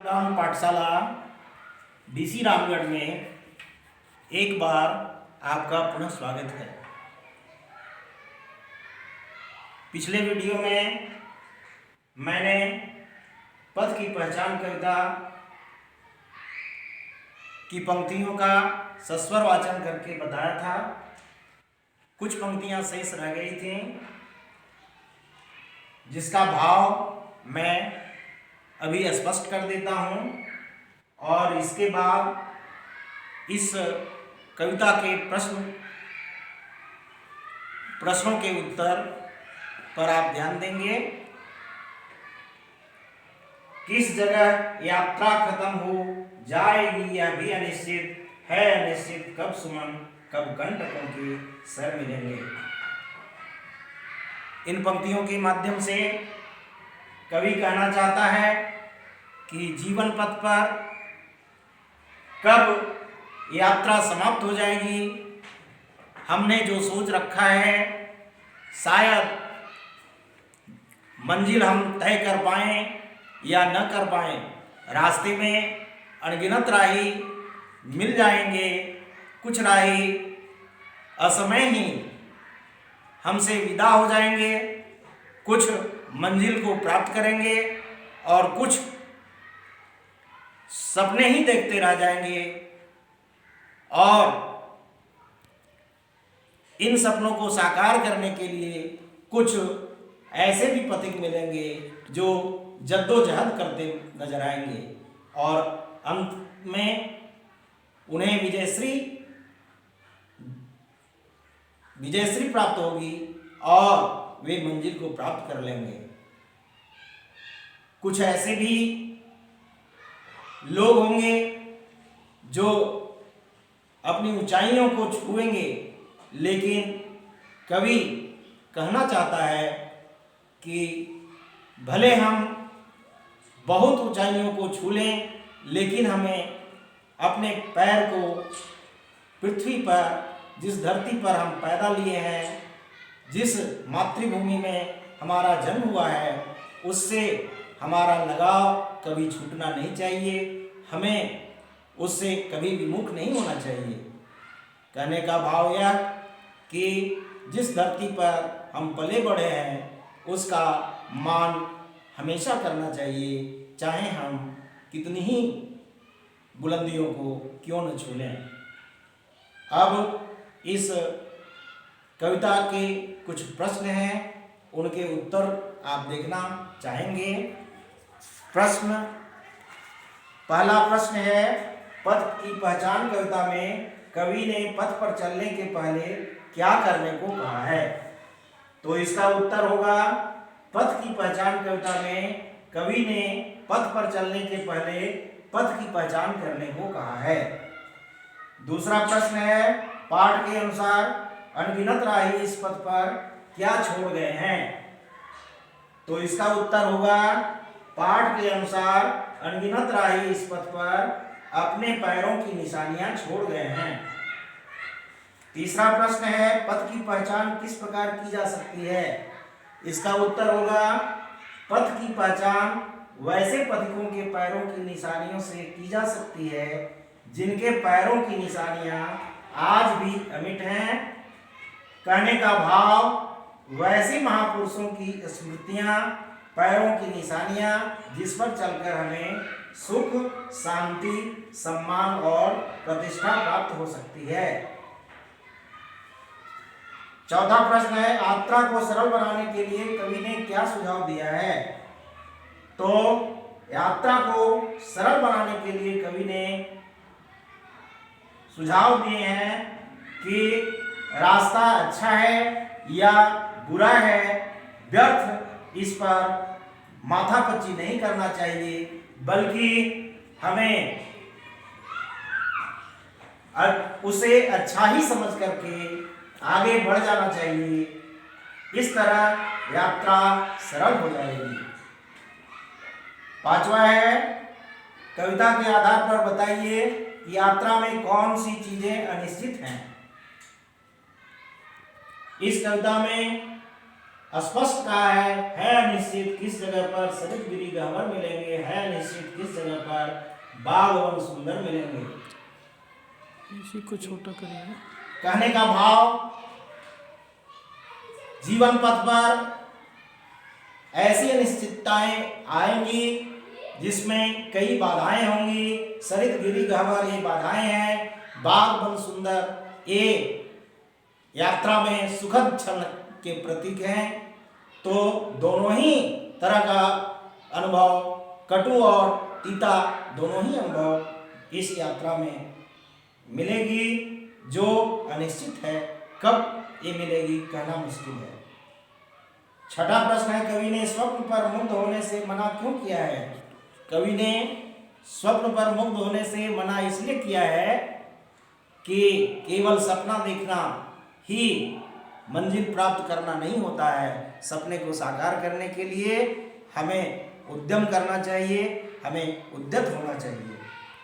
राम पाठशाला डीसी रामगढ़ में एक बार आपका पुनः स्वागत है। पिछले वीडियो में मैंने पथ की पहचान कविता की पंक्तियों का सस्वर वाचन करके बताया था। कुछ पंक्तियां शेष रह गई थीं जिसका भाव मैं अभी स्पष्ट कर देता हूँ और इसके बाद इस कविता के प्रश्नों के उत्तर पर आप ध्यान देंगे। किस जगह यात्रा खत्म हो जाएगी यह भी अनिश्चित है, अनिश्चित कब सुमन कब कंटकों के सर मिलेंगे। इन पंक्तियों के माध्यम से कवि कहना चाहता है कि जीवन पथ पर कब यात्रा समाप्त हो जाएगी। हमने जो सोच रखा है शायद मंजिल हम तय कर पाएं या न कर पाएं। रास्ते में अनगिनत राही मिल जाएंगे, कुछ राही असमय ही हमसे विदा हो जाएंगे, कुछ मंजिल को प्राप्त करेंगे और कुछ सपने ही देखते रह जाएंगे। और इन सपनों को साकार करने के लिए कुछ ऐसे भी पथिक मिलेंगे जो जद्दोजहद करते नजर आएंगे और अंत में उन्हें विजयश्री प्राप्त होगी और वे मंजिल को प्राप्त कर लेंगे। कुछ ऐसे भी लोग होंगे जो अपनी ऊंचाइयों को छुएंगे, लेकिन कवि कहना चाहता है कि भले हम बहुत ऊंचाइयों को छू लें, लेकिन हमें अपने पैर को पृथ्वी पर, जिस धरती पर हम पैदा लिए हैं, जिस मातृभूमि में हमारा जन्म हुआ है, उससे हमारा लगाव कभी छूटना नहीं चाहिए। हमें उससे कभी विमुख नहीं होना चाहिए। कहने का भाव यह कि जिस धरती पर हम पले बढ़े हैं उसका मान हमेशा करना चाहिए, चाहे हम कितनी ही बुलंदियों को क्यों न छू लें। अब इस कविता के कुछ प्रश्न हैं, उनके उत्तर आप देखना चाहेंगे। पहला प्रश्न है, पथ की पहचान कविता में कवि ने पथ पर चलने के पहले क्या करने को कहा है? तो इसका उत्तर होगा, पथ की पहचान कविता में कवि ने पथ पर चलने के पहले पथ की पहचान करने को कहा है। दूसरा प्रश्न है, पाठ के अनुसार अनगिनत राही इस पथ पर क्या छोड़ गए हैं? तो इसका उत्तर होगा, पाठ के अनुसार अनगिनत राही इस पथ पर अपने पैरों की निशानियां छोड़ गए हैं। तीसरा प्रश्न है, पथ की पहचान किस प्रकार की जा सकती है? इसका उत्तर होगा, पथ की पहचान वैसे पथिकों के पैरों की निशानियों से की जा सकती है जिनके पैरों की निशानियां आज भी अमिट हैं। कहने का भाव, वैसे महापुरुषों की स्मृतियां, पैरों की निशानियां जिस पर चलकर हमें सुख, शांति, सम्मान और प्रतिष्ठा प्राप्त हो सकती है। चौथा प्रश्न है, यात्रा को सरल बनाने के लिए कवि ने क्या सुझाव दिया है? तो यात्रा को सरल बनाने के लिए कवि ने सुझाव दिए हैं कि रास्ता अच्छा है या बुरा है, व्यर्थ इस पर माथापच्ची नहीं करना चाहिए, बल्कि हमें उसे अच्छा ही समझ करके आगे बढ़ जाना चाहिए। इस तरह यात्रा सरल हो जाएगी। पांचवा है, कविता के आधार पर बताइए कि यात्रा में कौन सी चीजें अनिश्चित हैं। इस कविता में स्पष्ट कहा है अनिश्चित किस जगह पर सरित गिरी गहवर मिलेंगे, है अनिश्चित किस जगह पर बाग वन सुंदर मिलेंगे। इसी को छोटा करेंगे। कहने का भाव, जीवन पथ पर ऐसी अनिश्चितताएं आएंगी जिसमें कई बाधाएं होंगी। सरित गिरी गहवर ये बाधाएं हैं, बाग वन सुंदर ये यात्रा में सुखद क्षण के प्रतीक हैं। तो दोनों ही तरह का अनुभव, कटु और तीता दोनों ही अनुभव इस यात्रा में मिलेगी जो अनिश्चित है। कब ये मिलेगी कहना मुश्किल है। छठा प्रश्न है, कवि ने स्वप्न पर मुग्ध होने से मना क्यों किया है। कवि ने स्वप्न पर मुग्ध होने से मना इसलिए किया है कि केवल सपना देखना ही मंजिल प्राप्त करना नहीं होता है। सपने को साकार करने के लिए हमें उद्यम करना चाहिए, हमें उद्यत होना चाहिए।